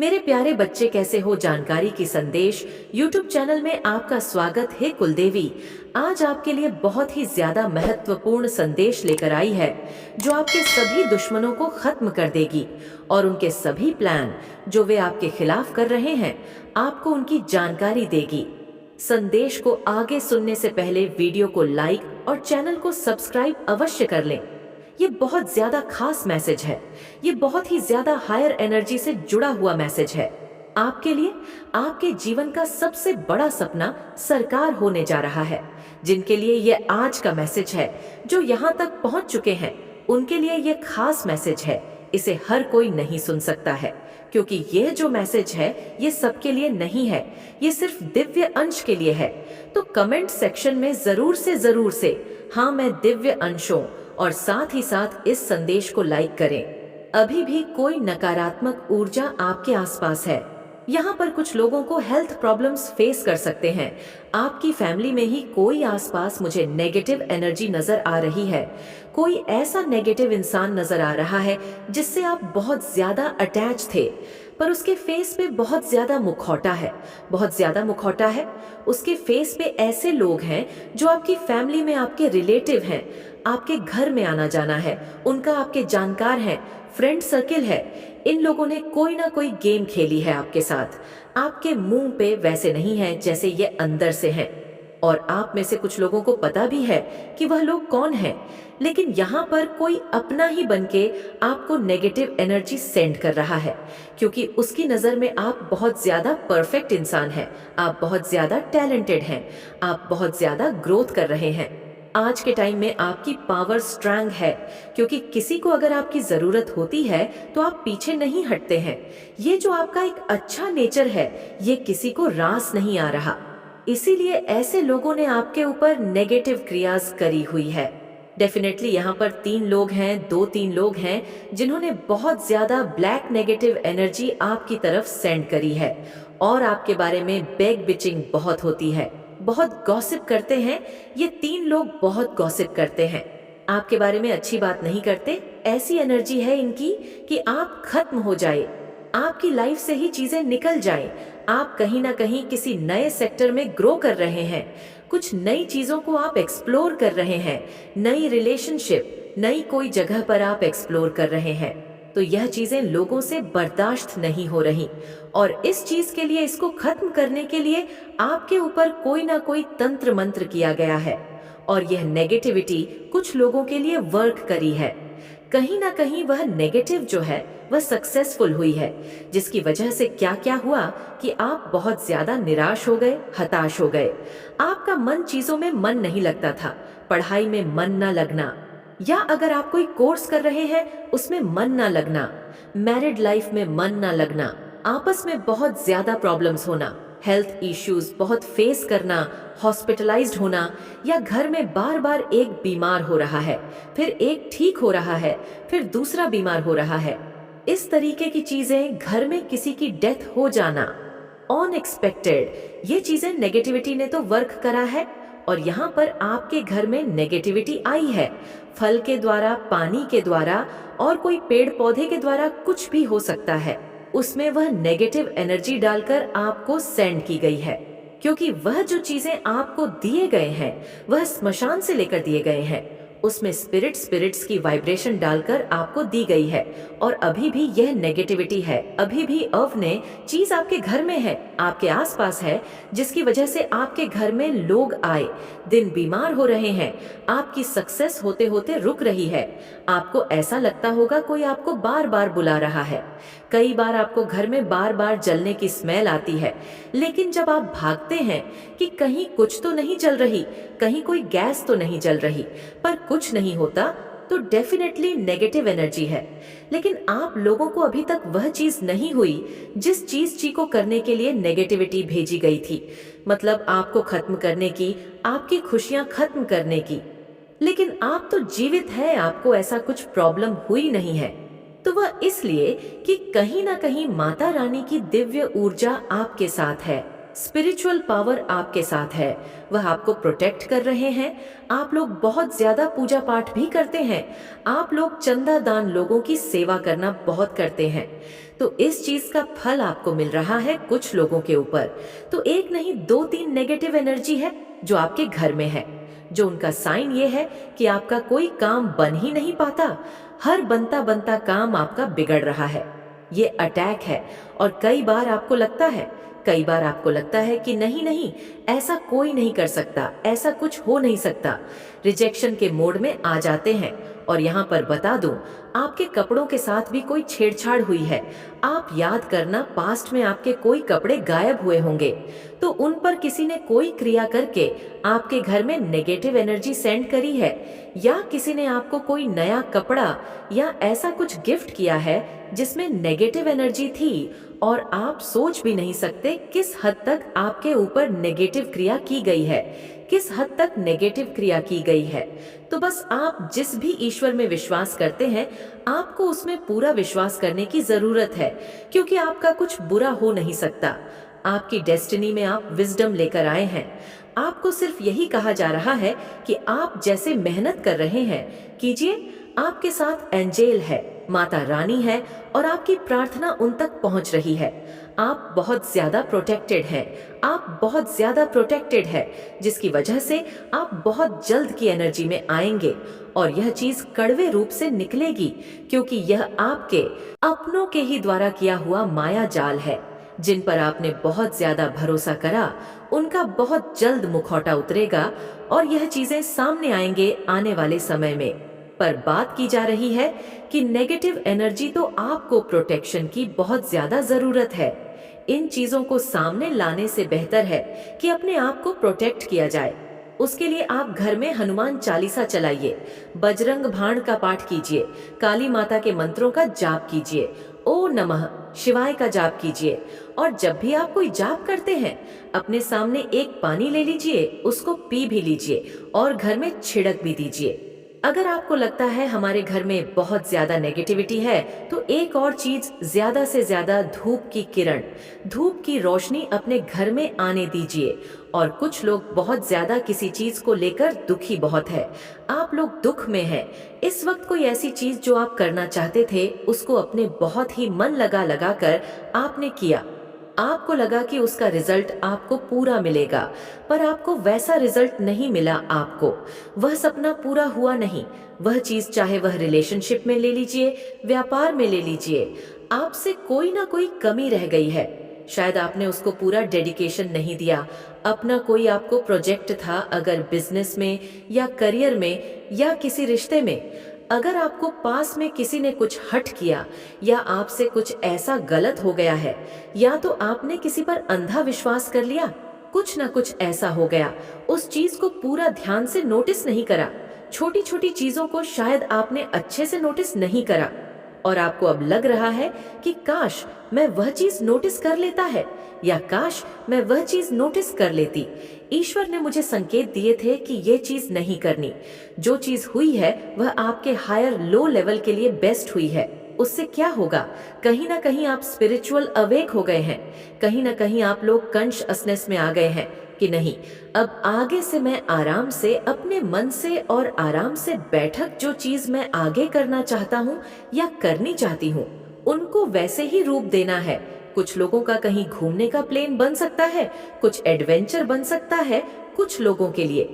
मेरे प्यारे बच्चे कैसे हो जानकारी की संदेश YouTube चैनल में आपका स्वागत है। कुलदेवी आज आपके लिए बहुत ही ज्यादा महत्वपूर्ण संदेश लेकर आई है जो आपके सभी दुश्मनों को खत्म कर देगी और उनके सभी प्लान जो वे आपके खिलाफ कर रहे हैं आपको उनकी जानकारी देगी। संदेश को आगे सुनने से पहले वीडियो को लाइक और चैनल को सब्सक्राइब अवश्य कर लें। ये बहुत ज्यादा खास मैसेज है। ये बहुत ही ज्यादा हायर एनर्जी से जुड़ा हुआ मैसेज है आपके लिए। आपके जीवन का सबसे बड़ा सपना सरकार होने जा रहा है। जिनके लिए ये आज का मैसेज है, जो यहाँ तक पहुँच चुके हैं उनके लिए ये खास मैसेज है। इसे हर कोई नहीं सुन सकता है क्योंकि यह जो मैसेज है ये सबके लिए नहीं है, ये सिर्फ दिव्य अंश के लिए है। तो कमेंट सेक्शन में जरूर से हाँ मैं दिव्य अंश हूं और साथ ही साथ इस संदेश को लाइक करें। अभी भी कोई नकारात्मक ऊर्जा आपके आसपास है। यहाँ पर कुछ लोगों को हेल्थ प्रॉब्लम्स फेस कर सकते हैं। आपकी फैमिली में ही कोई आसपास मुझे नेगेटिव एनर्जी नजर आ रही है। कोई ऐसा नेगेटिव इंसान नजर आ रहा है जिससे आप बहुत ज्यादा अटैच थे, पर उसके फेस पे बहुत ज्यादा मुखौटा है, बहुत ज्यादा मुखौटा है। उसके फेस पे ऐसे लोग हैं जो आपकी फैमिली में आपके रिलेटिव हैं, आपके घर में आना जाना है, उनका आपके जानकार हैं, फ्रेंड सर्किल है। इन लोगों ने कोई ना कोई गेम खेली है आपके साथ। आपके मुंह पे वैसे नहीं है जैसे ये अंदर से हैं, और आप में से कुछ लोगों को पता भी है कि वह लोग कौन हैं, लेकिन यहाँ पर कोई अपना ही बनके आपको नेगेटिव एनर्जी सेंड कर रहा है क्योंकि उसकी नज़र में आप बहुत ज़्यादा परफेक्ट इंसान हैं, आप बहुत ज़्यादा टैलेंटेड हैं, आप बहुत ज़्यादा ग्रोथ कर रहे हैं। आज के टाइम में आपकी पावर स्ट्रांग है क्योंकि किसी को अगर आपकी ज़रूरत होती है तो आप पीछे नहीं हटते हैं। ये जो आपका एक अच्छा नेचर है ये किसी को रास नहीं आ रहा, इसीलिए ऐसे लोगों ने आपके ऊपर नेगेटिव क्रियाज करी हुई है। डेफिनेटली यहाँ पर 3 लोग हैं, 2-3 लोग हैं जिन्होंने बहुत ज्यादा ब्लैक नेगेटिव एनर्जी आपकी तरफ सेंड करी है और आपके बारे में बेग बिचिंग बहुत होती है, बहुत गॉसिप करते हैं। ये 3 लोग बहुत गॉसिप करते हैं, आपके बारे में अच्छी बात नहीं करते। ऐसी एनर्जी है इनकी कि आप खत्म हो जाए, आपकी लाइफ से ही चीजें निकल जाएं। आप कहीं ना कहीं किसी नए सेक्टर में ग्रो कर रहे हैं, कुछ नई चीजों को आप एक्सप्लोर कर रहे हैं, नई रिलेशनशिप, नई कोई जगह पर आप एक्सप्लोर कर रहे हैं। तो यह चीजें लोगों से बर्दाश्त नहीं हो रही और इस चीज के लिए, इसको खत्म करने के लिए आपके ऊपर कोई ना कोई तंत्र मंत्र किया गया है और यह नेगेटिविटी कुछ लोगों के लिए वर्क करी है। कहीं ना कहीं वह नेगेटिव जो है वह सक्सेसफुल हुई है, जिसकी वजह से क्या क्या हुआ कि आप बहुत ज्यादा निराश हो गए, हताश हो गए। आपका मन, चीजों में मन नहीं लगता था, पढ़ाई में मन ना लगना, या अगर आप कोई कोर्स कर रहे हैं उसमें मन ना लगना, मैरिड लाइफ में मन ना लगना, आपस में बहुत ज्यादा प्रॉब्लम्स होना, हेल्थ इश्यूज बहुत फेस करना, हॉस्पिटलाइज्ड होना, या घर में बार बार एक बीमार हो रहा है, फिर एक ठीक हो रहा है, फिर दूसरा बीमार हो रहा है। इस तरीके की चीजें, घर में किसी की डेथ हो जाना, अनएक्सपेक्टेड, ये चीजें नेगेटिविटी ने तो वर्क करा है और यहाँ पर आपके घर में नेगेटिविटी आई है। फल के द्वारा, पानी के द्वारा और कोई पेड़ पौधे के द्वारा कुछ भी हो सकता है, उसमें वह नेगेटिव एनर्जी डालकर आपको सेंड की गई है क्योंकि वह जो चीजें आपको दिए गए हैं वह स्मशान से लेकर दिए गए हैं, उसमें स्पिरिट्स की वाइब्रेशन डालकर आपको दी गई है और अभी भी यह नेगेटिविटी है, अभी भी अवने चीज आपके घर में है, आपके आसपास है, जिसकी वजह से आपके घर में लोग आए दिन बीमार हो रहे हैं, आपकी सक्सेस होते होते रुक रही है। आपको ऐसा लगता होगा कोई आपको बार बार बुला रहा है, कई बार आपको घर में बार बार जलने की स्मेल आती है, लेकिन जब आप भागते हैं कि कहीं कुछ तो नहीं जल रही, कहीं कोई गैस तो नहीं जल रही, पर कुछ नहीं होता, तो डेफिनेटली नेगेटिव एनर्जी है। लेकिन आप लोगों को अभी तक वह चीज नहीं हुई जिस चीज को करने के लिए नेगेटिविटी भेजी गई थी, मतलब आपको खत्म करने की, आपकी खुशियां खत्म करने की। लेकिन आप तो जीवित हैं, आपको ऐसा कुछ प्रॉब्लम हुई नहीं है, तो वह इसलिए कि कहीं ना कहीं माता रानी की दिव्य ऊर्जा आपके साथ है, स्पिरिचुअल पावर आपके साथ है, वह आपको प्रोटेक्ट कर रहे हैं। आप लोग बहुत ज्यादा पूजा पाठ भी करते हैं, आप लोग चंदा दान, लोगों की सेवा करना बहुत करते हैं। तो इस चीज का फल आपको मिल रहा है कुछ लोगों के ऊपर। तो एक नहीं, दो तीन नेगेटिव एनर्जी है जो आपके घर में है, जो उनका साइन ये है कि आपका कोई काम बन ही नहीं पाता, हर बनता बनता काम आपका बिगड़ रहा है। ये अटैक है। और कई बार आपको लगता है कि नहीं नहीं, ऐसा कोई नहीं कर सकता, ऐसा कुछ हो नहीं सकता। रिजेक्शन के मोड में आ जाते हैं। और यहाँ पर बता दूं, आपके कपड़ों के साथ भी कोई छेड़छाड़ हुई है। आप याद करना, पास्ट में आपके कोई कपड़े गायब हुए होंगे, तो उन पर किसी ने कोई क्रिया करके आपके घर में नेगेटिव एनर्जी सेंड करी है, या किसी ने आपको कोई नया कपड़ा या ऐसा कुछ गिफ्ट किया है जिसमें नेगेटिव एनर्जी थी, और आप सोच भी नहीं सकते किस हद तक आपके ऊपर नेगेटिव क्रिया की गई है, किस हद तक नेगेटिव क्रिया की गई है। तो बस आप जिस भी ईश्वर में विश्वास करते हैं, आपको उसमें पूरा विश्वास करने की जरूरत है, क्योंकि आपका कुछ बुरा हो नहीं सकता। आपकी डेस्टिनी में आप विजडम लेकर आए हैं। आपको सिर्फ यही कहा जा रहा है कि आप जैसे मेहनत कर रहे हैं कीजिए। आपके साथ एंजेल है, माता रानी है, और आपकी प्रार्थना उन तक पहुंच रही है। आप बहुत ज्यादा प्रोटेक्टेड हैं, आप बहुत ज्यादा प्रोटेक्टेड है, जिसकी वजह से आप बहुत जल्द की एनर्जी में आएंगे। और यह चीज कड़वे रूप से निकलेगी, क्योंकि यह आपके अपनों के ही द्वारा किया हुआ माया जाल है। जिन पर आपने बहुत ज्यादा भरोसा करा, उनका बहुत जल्द मुखौटा उतरेगा, और यह चीजें सामने आएंगे आने वाले समय में। पर बात की जा रही है कि नेगेटिव एनर्जी तो आपको प्रोटेक्शन की बहुत ज्यादा जरूरत है। इन चीजों को सामने लाने से बेहतर है कि अपने आप को प्रोटेक्ट किया जाए। उसके लिए आप घर में हनुमान चालीसा चलाइए, बजरंग भाण का पाठ कीजिए, काली माता के मंत्रों का जाप कीजिए, ओ नमः शिवाय का जाप कीजिए। और जब भी आप कोई जाप करते हैं, अपने सामने एक पानी ले लीजिए, उसको पी भी लीजिए और घर में छिड़क भी दीजिए। अगर आपको लगता है हमारे घर में बहुत ज्यादा नेगेटिविटी है, तो एक और चीज, ज्यादा से ज्यादा धूप की किरण, धूप की रोशनी अपने घर में आने दीजिए। और कुछ लोग बहुत ज्यादा किसी चीज को लेकर दुखी बहुत है, आप लोग दुख में हैं। इस वक्त कोई ऐसी चीज जो आप करना चाहते थे, उसको अपने बहुत ही मन लगा लगा कर आपने किया, आपको लगा कि उसका रिजल्ट आपको पूरा मिलेगा, पर आपको वैसा रिजल्ट नहीं मिला। आपको वह सपना पूरा हुआ नहीं। वह चीज, चाहे वह रिलेशनशिप में ले लीजिए, व्यापार में ले लीजिए, आपसे कोई ना कोई कमी रह गई है। शायद आपने उसको पूरा डेडिकेशन नहीं दिया। अपना कोई आपको प्रोजेक्ट था, अगर बिजनेस में या करियर में या किसी रिश्ते में, अगर आपको पास में किसी ने कुछ हट किया, या आपसे कुछ ऐसा गलत हो गया है, या तो आपने किसी पर अंधा विश्वास कर लिया, कुछ ना कुछ ऐसा हो गया, उस चीज को पूरा ध्यान से नोटिस नहीं करा, छोटी छोटी चीजों को शायद आपने अच्छे से नोटिस नहीं करा, और आपको अब लग रहा है कि काश मैं वह चीज नोटिस कर लेता है, या काश मैं वह चीज नोटिस कर लेती। ईश्वर ने मुझे संकेत दिए थे कि ये चीज नहीं करनी। जो चीज हुई है वह आपके हायर लो लेवल के लिए बेस्ट हुई है। उससे क्या होगा, कहीं ना कहीं आप स्पिरिचुअल अवेक हो गए हैं, कहीं ना कहीं आप लोग कॉन्शसनेस में आ गए हैं कि नहीं, अब आगे से मैं आराम से अपने मन से और आराम से बैठक जो चीज मैं आगे करना चाहता हूँ या करनी चाहती हूँ, उनको वैसे ही रूप देना है। कुछ लोगों का कहीं घूमने का प्लान बन सकता है, कुछ एडवेंचर बन सकता है कुछ लोगों के लिए।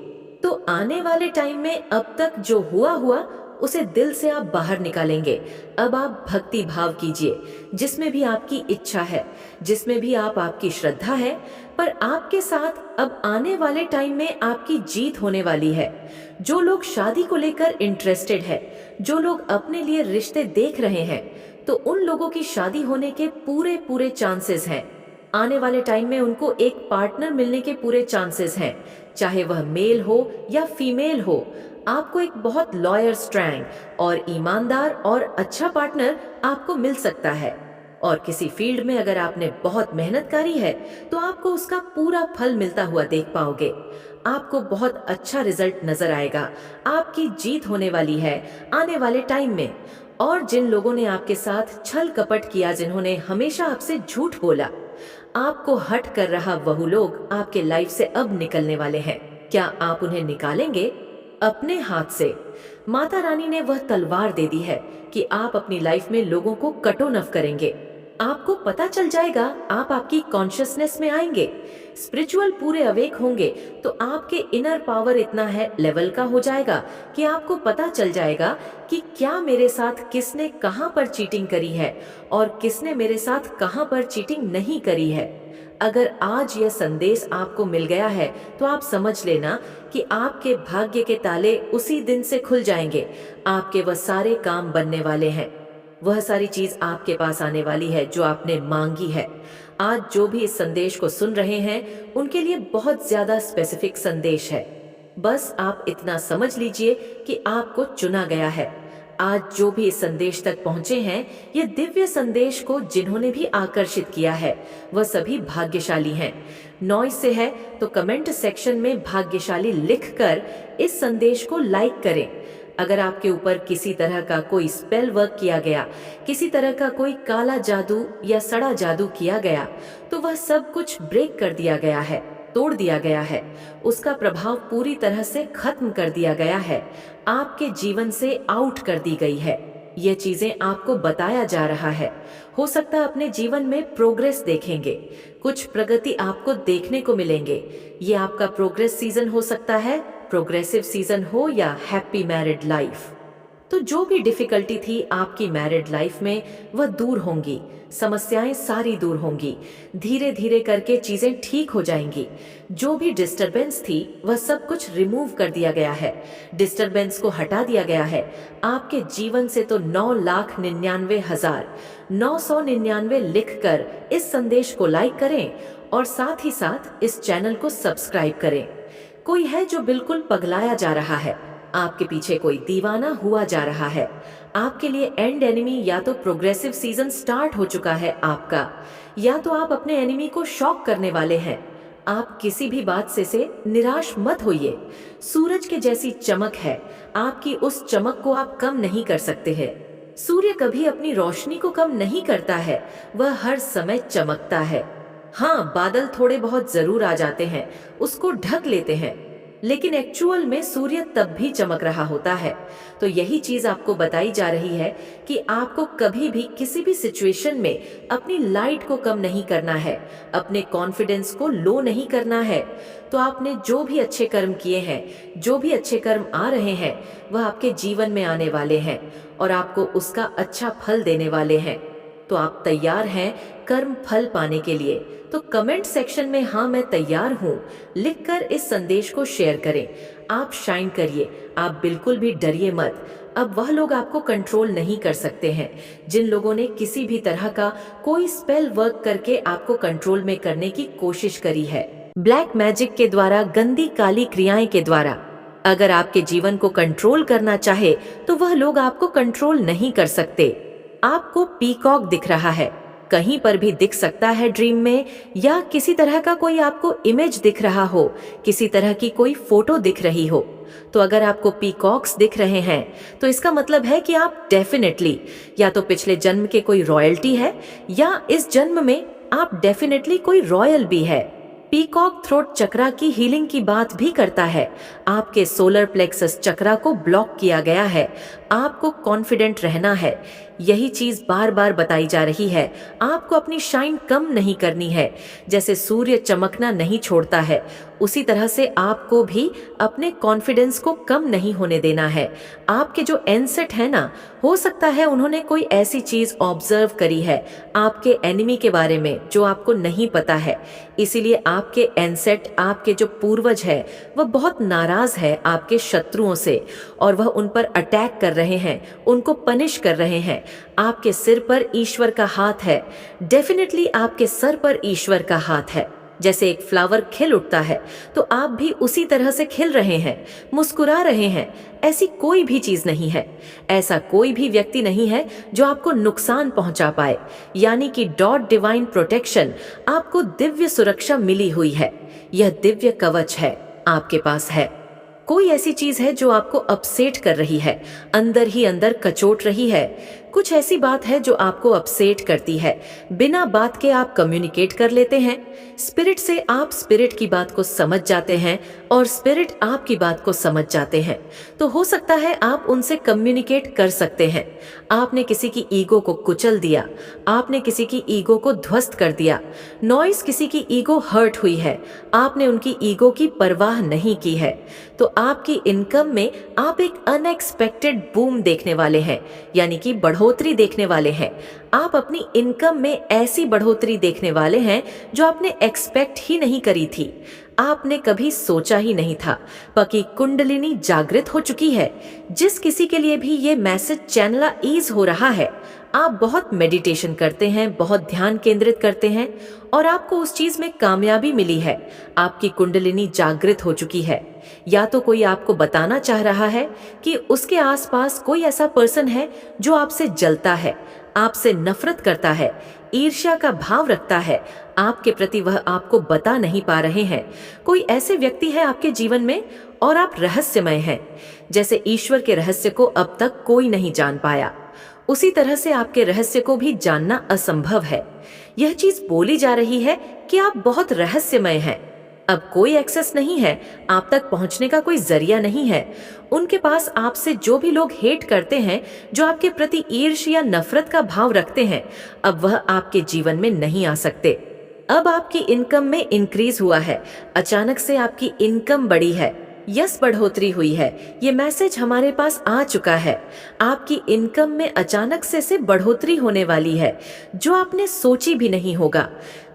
तो आने वाले टाइम में अब तक जो हुआ हुआ, उसे दिल से आप बाहर निकालेंगे। अब आप भक्ति भाव कीजिए, जिसमें भी आपकी इच्छा है, जिसमें भी आपकी श्रद्धा है। पर आपके साथ अब आने वाले टाइम में आपकी जीत होने वाली है। जो लोग शादी को लेकर इंटरेस्टेड है, जो लोग अपने लिए रिश्ते देख रहे हैं, तो उन लोगों की शादी होने के पूरे पूरे चांसेस हैं। आने वाले टाइम में उनको एक पार्टनर मिलने के पूरे चांसेस हैं, चाहे वह मेल हो या फीमेल हो। आपको एक बहुत लॉयर, स्ट्रैंग और ईमानदार और अच्छा पार्टनर आपको मिल सकता है। और किसी फील्ड में अगर आपने बहुत मेहनत करी है, तो आपको उसका पूरा फल मिलता हुआ देख पाओगे। आपको बहुत अच्छा रिजल्ट नजर आएगा। आपकी जीत होने वाली है आने वाले टाइम में। और जिन लोगों ने आपके साथ छल कपट किया, जिन्होंने हमेशा आपसे झूठ बोला, आपको हट कर रहा वह लोग आपके लाइफ से अब निकलने वाले हैं। क्या आप उन्हें निकालेंगे अपने हाथ से? माता रानी ने वह तलवार दे दी है कि आप अपनी लाइफ में लोगों को कटो नफ करेंगे। आपको पता चल जाएगा, आप आपकी कॉन्शियसनेस में आएंगे, स्पिरिचुअल पूरे अवेक होंगे, तो आपके इनर पावर इतना है लेवल का हो जाएगा कि आपको पता चल जाएगा कि क्या मेरे साथ किसने कहाँ पर चीटिंग करी है और किसने मेरे साथ कहाँ पर चीटिंग नहीं करी है। अगर आज यह संदेश आपको मिल गया है तो आप समझ लेना कि आपके भाग्य के ताले उसी दिन से खुल जाएंगे। आपके वह सारे काम बनने वाले हैं, वह सारी चीज आपके पास आने वाली है जो आपने मांगी है। आज जो भी इस संदेश को सुन रहे हैं उनके लिए बहुत ज्यादा स्पेसिफिक संदेश है। बस आप इतना समझ लीजिए कि आपको चुना गया है। आज जो भी इस संदेश तक पहुंचे हैं, ये दिव्य संदेश को जिन्होंने भी आकर्षित किया है वह सभी भाग्यशाली हैं। नॉइस से है तो कमेंट सेक्शन में भाग्यशाली लिखकर इस संदेश को लाइक करें। अगर आपके ऊपर किसी तरह का कोई स्पेल वर्क किया गया, किसी तरह का कोई काला जादू या सड़ा जादू किया गया, तो वह सब कुछ ब्रेक कर दिया गया है, तोड़ दिया गया है, उसका प्रभाव पूरी तरह से खत्म कर दिया गया है, आपके जीवन से आउट कर दी गई है। ये चीजें आपको बताया जा रहा है। हो सकता है अपने जीवन में प्रोग्रेस देखेंगे, कुछ प्रगति आपको देखने को मिलेंगे। ये आपका प्रोग्रेस सीजन हो सकता है, प्रोग्रेसिव सीजन हो या हैप्पी मैरिड लाइफ। तो जो भी डिफिकल्टी थी आपकी मैरिड लाइफ में वह दूर होंगी, समस्याएं सारी दूर होंगी, धीरे धीरे करके चीजें ठीक हो जाएंगी। जो भी डिस्टरबेंस थी वह सब कुछ रिमूव कर दिया गया है, डिस्टरबेंस को हटा दिया गया है। आपके जीवन से तो 9,99,999 लिखकर इस संदेश को लाइक करें और साथ ही साथ इस चैनल को सब्सक्राइब करें। कोई है जो बिल्कुल पगलाया जा रहा है, आपके पीछे कोई दीवाना हुआ जा रहा है। आपके लिए एंड एनिमी या तो प्रोग्रेसिव सीजन स्टार्ट हो चुका है आपका, या तो आप अपने एनिमी को शॉक करने वाले हैं। आप किसी भी बात से निराश मत होइए। सूरज के जैसी चमक है, आपकी उस चमक को आप कम नहीं कर सकते हैं। सूर्य कभी अपनी रोशनी को कम नहीं करता है, वह हर समय चमकता है। हाँ, बादल थोड़े बहुत जरूर आ जाते हैं, उसको ढक लेते हैं, लेकिन एक्चुअल में सूर्य तब भी चमक रहा होता है। तो यही चीज आपको बताई जा रही है कि आपको कभी भी किसी भी सिचुएशन में अपनी लाइट को कम नहीं करना है, अपने कॉन्फिडेंस को लो नहीं करना है। तो आपने जो भी अच्छे कर्म किए हैं, जो भी अच्छे कर्म आ रहे हैं, वह आपके जीवन में आने वाले हैं और आपको उसका अच्छा फल देने वाले हैं। तो आप तैयार हैं कर्म फल पाने के लिए? तो कमेंट सेक्शन में हाँ मैं तैयार हूँ लिखकर इस संदेश को शेयर करें। आप शाइन करिए, आप बिल्कुल भी डरिए मत। अब वह लोग आपको कंट्रोल नहीं कर सकते हैं जिन लोगों ने किसी भी तरह का कोई स्पेल वर्क करके आपको कंट्रोल में करने की कोशिश करी है, ब्लैक मैजिक के द्वारा, गंदी काली क्रियाएं के द्वारा। अगर आपके जीवन को कंट्रोल करना चाहे तो वह लोग आपको कंट्रोल नहीं कर सकते। आपको पीकॉक दिख रहा है, कहीं पर भी दिख सकता है ड्रीम में, या किसी तरह का कोई आपको इमेज दिख रहा हो, किसी तरह की कोई फोटो दिख रही हो। तो अगर आपको पीकॉक्स दिख रहे हैं तो इसका मतलब है कि आप डेफिनेटली या तो पिछले जन्म के कोई रॉयल्टी है, या इस जन्म में आप डेफिनेटली कोई रॉयल भी है। पीकॉक थ्रोट चक्रा की हीलिंग की बात भी करता है। आपके सोलर प्लेक्सस चक्रा को ब्लॉक किया गया है, आपको कॉन्फिडेंट रहना है। यही चीज बार बार बताई जा रही है। आपको अपनी शाइन कम नहीं करनी है। जैसे सूर्य चमकना नहीं छोड़ता है, उसी तरह से आपको भी अपने कॉन्फिडेंस को कम नहीं होने देना है। आपके जो एनसेट है ना, हो सकता है उन्होंने कोई ऐसी चीज ऑब्जर्व करी है आपके एनिमी के बारे में जो आपको नहीं पता है। इसीलिए आपके एनसेट, आपके जो पूर्वज है, वह बहुत नाराज है आपके शत्रुओं से और वह उन पर अटैक कर रहे हैं, उनको पनिश कर रहे हैं। आपके सिर पर ईश्वर का हाथ है, डेफिनेटली आपके सर पर ईश्वर का हाथ है। जैसे एक फ्लावर खिल उठता है तो आप भी उसी तरह से खिल रहे हैं, मुस्कुरा रहे हैं। ऐसी कोई भी चीज नहीं है, ऐसा कोई भी व्यक्ति नहीं है जो आपको नुकसान पहुंचा पाए। यानी कि डॉट डिवाइन प्रोटेक्शन, आपको दिव्य सुरक्षा मिली हुई है। यह दिव्य कवच है, आपके पास है। कोई ऐसी चीज है जो आपको अपसेट कर रही है, अंदर ही अंदर कचोट रही है, कुछ ऐसी बात है जो आपको अपसेट करती है, बिना बात के आप कम्युनिकेट कर लेते हैं। स्पिरिट से आप स्पिरिट की बात को समझ जाते हैं और स्पिरिट आपकी बात को समझ जाते हैं। तो हो सकता है आप उनसे कम्युनिकेट कर सकते हैं। आपने किसी की ईगो को कुचल दिया, आपने किसी की ईगो को ध्वस्त कर दिया। नॉइस किसी की ईगो हर्ट हुई है, आपने उनकी ईगो की परवाह नहीं की है। तो आपकी इनकम में आप एक अनएक्सपेक्टेड बूम देखने वाले हैं, यानी कि बढ़ोतरी देखने वाले हैं। आप अपनी इनकम में ऐसी बढ़ोतरी देखने वाले हैं जो आपने एक्सपेक्ट ही नहीं करी थी, आपने कभी सोचा ही नहीं था। पकी कुंडलिनी जागृत हो चुकी है। जिस किसी के लिए भी ये मैसेज चैनलाइज हो रहा है, आप बहुत मेडिटेशन करते हैं, बहुत ध्यान केंद्रित करते हैं और आपको उस चीज में कामयाबी मिली है। आपकी कुंडलिनी जागृत हो चुकी है। या तो कोई आपको बताना चाह रहा है कि उसके आसपास कोई ऐसा पर्सन है जो आपसे जलता है, आपसे नफरत करता है, ईर्ष्या का भाव रखता है आपके प्रति, वह आपको बता नहीं पा रहे हैं। कोई ऐसे व्यक्ति है आपके जीवन में और आप रहस्यमय हैं, जैसे ईश्वर के रहस्य को अब तक कोई नहीं जान पाया, उसी तरह से आपके रहस्य को भी जानना असंभव है। यह चीज बोली जा रही है कि आप बहुत रहस्यमय हैं। अब कोई एक्सेस नहीं है, आप तक पहुंचने का कोई जरिया नहीं है। उनके पास आपसे जो भी लोग हेट करते हैं, जो आपके प्रति ईर्ष्या या नफरत का भाव रखते हैं, अब वह आपके जीवन में नहीं आ सकते। अब आपकी इनकम में इंक्रीज हुआ है, अचानक से आपकी इनकम बढ़ी है, यस बढ़ोतरी हुई है। ये मैसेज हमारे पास आ चुका है। आपकी इनकम में अचानक से बढ़ोतरी होने वाली है जो आपने सोची भी नहीं होगा।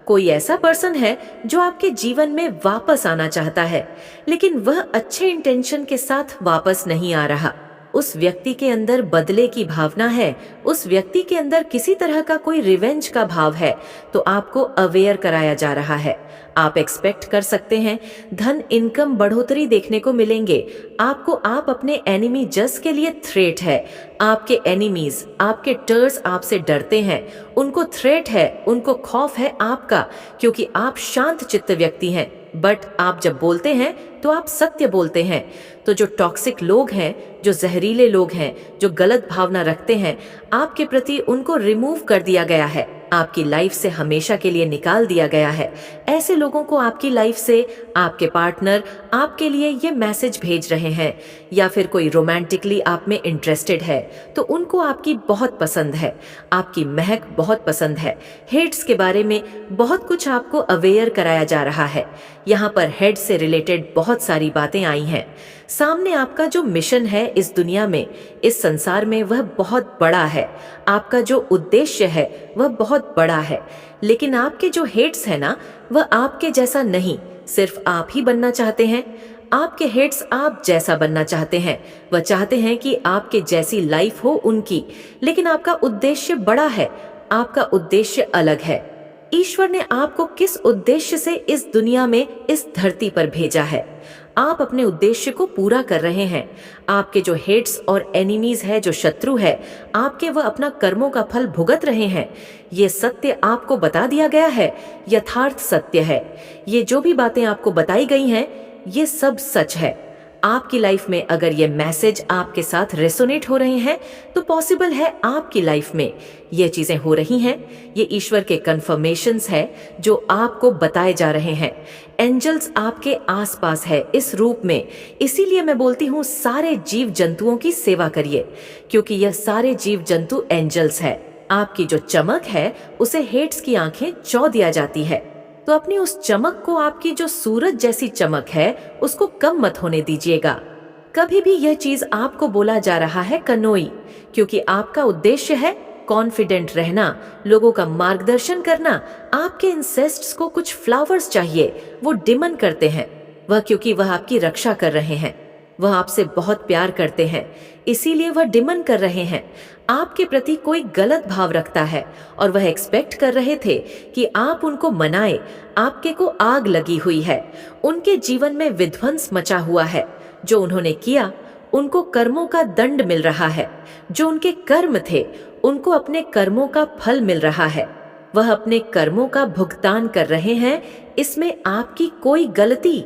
कोई ऐसा पर्सन है जो आपके जीवन में वापस आना चाहता है, लेकिन वह अच्छे इंटेंशन के साथ वापस नहीं आ रहा। उस व्यक्ति के अंदर बदले की भावना है, उस व्यक्ति के अंदर किसी तरह का कोई रिवेंज का भाव है। तो आपको अवेयर कराया जा रहा है। आप एक्सपेक्ट कर सकते हैं धन इनकम बढ़ोतरी देखने को मिलेंगे। आप अपने एनिमी जस के लिए थ्रेट है। आपके एनिमीज, आपके टर्स आपसे डरते हैं, उनको थ्रेट है, उनको खौफ है आपका, क्योंकि आप शांत चित्त व्यक्ति हैं। बट आप जब बोलते हैं तो आप सत्य बोलते हैं। तो जो टॉक्सिक लोग हैं, जो जहरीले लोग हैं, जो गलत भावना रखते हैं आपके प्रति, उनको रिमूव कर दिया गया है, आपकी लाइफ से हमेशा के लिए निकाल दिया गया है। ऐसे लोगों को आपकी लाइफ से आपके पार्टनर आपके लिए ये मैसेज भेज रहे हैं, या फिर कोई रोमांटिकली आप में इंटरेस्टेड है तो उनको आपकी बहुत पसंद है, आपकी महक बहुत पसंद है। हेड्स के बारे में बहुत कुछ आपको अवेयर कराया जा रहा है। यहाँ पर हेड से रिलेटेड बहुत सारी बातें आई हैं। सामने आपका जो मिशन है इस दुनिया में, इस संसार में, वह बहुत बड़ा है। आपका जो उद्देश्य है वह बहुत बड़ा है, लेकिन आपके जो हेड्स है ना, वह आपके जैसा नहीं, सिर्फ आप ही बनना चाहते हैं। आपके हेड्स आप जैसा बनना चाहते हैं, वह चाहते हैं कि आपके जैसी लाइफ हो उनकी, लेकिन आपका उद्देश्य बड़ा है, आपका उद्देश्य अलग है। ईश्वर ने आपको किस उद्देश्य से इस दुनिया में, इस धरती पर भेजा है, आप अपने उद्देश्य को पूरा कर रहे हैं। आपके जो हेट्स और एनिमीज है, जो शत्रु है आपके, वह अपना कर्मों का फल भुगत रहे हैं। ये सत्य आपको बता दिया गया है, यथार्थ सत्य है। ये जो भी बातें आपको बताई गई हैं, ये सब सच है। आपकी लाइफ में अगर ये मैसेज आपके साथ रेसोनेट हो रहे हैं तो पॉसिबल है आपकी लाइफ में ये चीजें हो रही हैं। ये ईश्वर के कन्फर्मेशंस है जो आपको बताए जा रहे हैं। एंजल्स आपके आसपास है इस रूप में। इसीलिए मैं बोलती हूँ सारे जीव जंतुओं की सेवा करिए, क्योंकि यह सारे जीव जंतु एंजल्स है। आपकी जो चमक है उसे हेट्स की आंखें चौ दिया जाती है, तो अपनी उस चमक को, आपकी जो सूरज जैसी चमक है, उसको कम मत होने दीजिएगा। कभी भी यह चीज आपको बोला जा रहा है कनोई, क्योंकि आपका उद्देश्य है कॉन्फिडेंट रहना, लोगों का मार्गदर्शन करना। आपके इंसेस्ट्स को कुछ फ्लावर्स चाहिए, वो डिमन करते हैं, वह क्योंकि वह आपकी रक्षा कर रहे हैं, वह आपसे बहुत प्यार करते हैं, इसीलिए वह डिमन कर रहे हैं। आपके प्रति कोई गलत भाव रखता है और वह एक्सपेक्ट कर रहे थे कि आप उनको मनाए। आपके को आग लगी हुई है, उनके जीवन में विध्वंस मचा हुआ है। जो उन्होंने किया, उनको कर्मों का दंड मिल रहा है। जो उनके कर्म थे, उनको अपने कर्मों का फल मिल रहा है। वह अपने कर्मों का भुगतान कर रहे हैं, इसमें आपकी कोई गलती